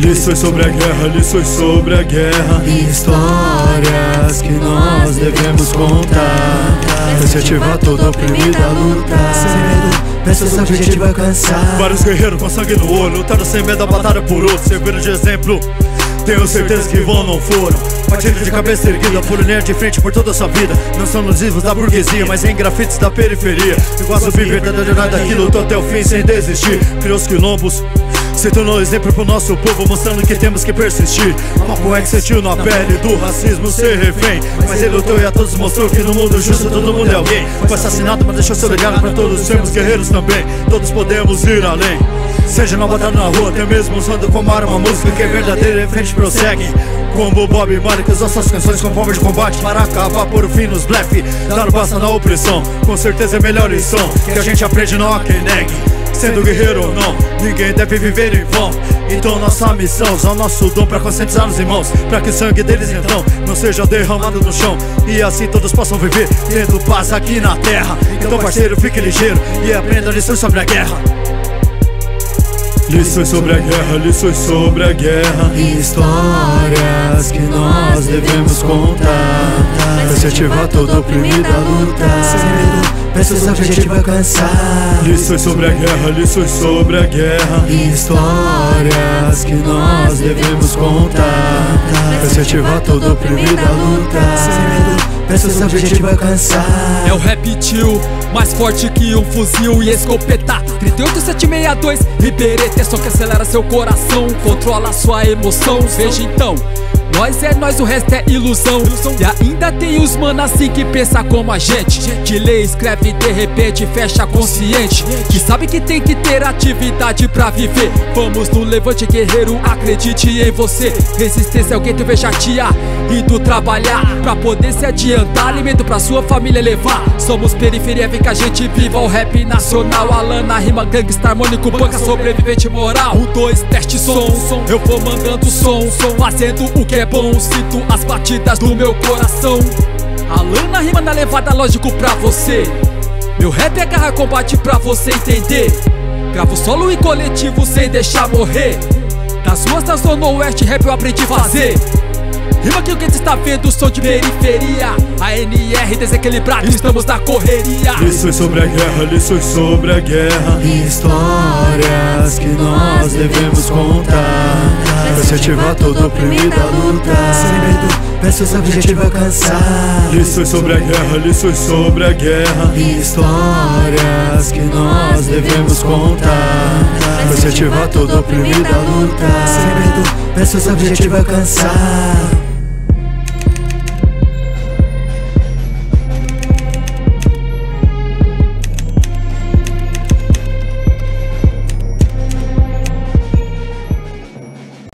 Lições sobre a guerra, lições sobre a guerra. Histórias que nós devemos contar. Incentivar todo oprimido a lutar. Sem medo, pensa seu objetivo alcançar. Vários guerreiros com sangue no olho, lutaram sem medo da batalha por outro, serviram de exemplo. Tenho certeza que vão, não foram. Partindo de cabeça erguida, por linha de frente por toda a sua vida. Não são nos livros da burguesia, mas em grafites da periferia. Igual zumbi verdadeiro, nada que lutou até o fim sem desistir. Criou os quilombos, se tornou exemplo pro nosso povo, mostrando que temos que persistir. Papo é que sentiu na pele do racismo ser refém, mas ele lutou e a todos mostrou que no mundo justo todo mundo é alguém. Foi assassinado, mas deixou seu legado pra todos sermos guerreiros também. Todos podemos ir além, seja na batalha na rua, até mesmo usando como arma música que é verdadeira e em frente prossegue. Como Bob Marley que usou suas canções com forma de combate para acabar por fim nos blefe, dar basta na opressão. Com certeza é melhor lição que a gente aprende, não há quem negue. Sendo guerreiro ou não, ninguém deve viver em vão. Então nossa missão, usar o nosso dom pra conscientizar os irmãos, pra que o sangue deles então não seja derramado no chão, e assim todos possam viver tendo paz aqui na terra. Então parceiro, fique ligeiro e aprenda lições sobre a guerra. Lições sobre a guerra, lições sobre a guerra. Histórias que nós devemos contar. Incentivar todo oprimido a lutar. Sem medo, pensa seu objetivo alcançar. Lições sobre a guerra, lições sobre a guerra. Histórias que nós devemos contar. Incentivar todo oprimido a lutar. Sem medo, pensa seu objetivo alcançar. É o reptil, mais forte que um fuzil e escopeta. 38762 e bereta, é só que acelera seu coração, controla sua emoção. Veja então, nós é nós, o resto é ilusão. E ainda tem os mano assim que pensa como a gente, que lê, escreve e de repente fecha consciente, que sabe que tem que ter atividade pra viver. Vamos no levante guerreiro, acredite em você. Resistência é alguém que veja tia indo trabalhar pra poder se adiantar, alimento pra sua família levar. Somos periferia, vem que a gente viva o rap nacional. Alana, rima, gangsta, harmônico, banca, sobrevivente moral. 1, 2, teste som, eu vou mandando som, fazendo o que é bom, sinto as batidas do meu coração. Alana, rima na levada, lógico pra você. Meu rap é garra, combate pra você entender. Gravo solo e coletivo sem deixar morrer. Das ruas da zona oeste, rap eu aprendi a fazer. Rima que o que você está vendo, som de periferia. ANR desequilibrado, estamos na correria. Lições sobre a guerra, lições sobre a guerra. Histórias que nós devemos contar. Incentivar todo oprimido a lutar. Sem medo, pensa seu objetivo alcançar. Lições sobre a guerra, lições sobre a guerra. Histórias que nós devemos contar. Incentivar todo oprimido a lutar. Sem medo, pensa seu objetivo alcançar.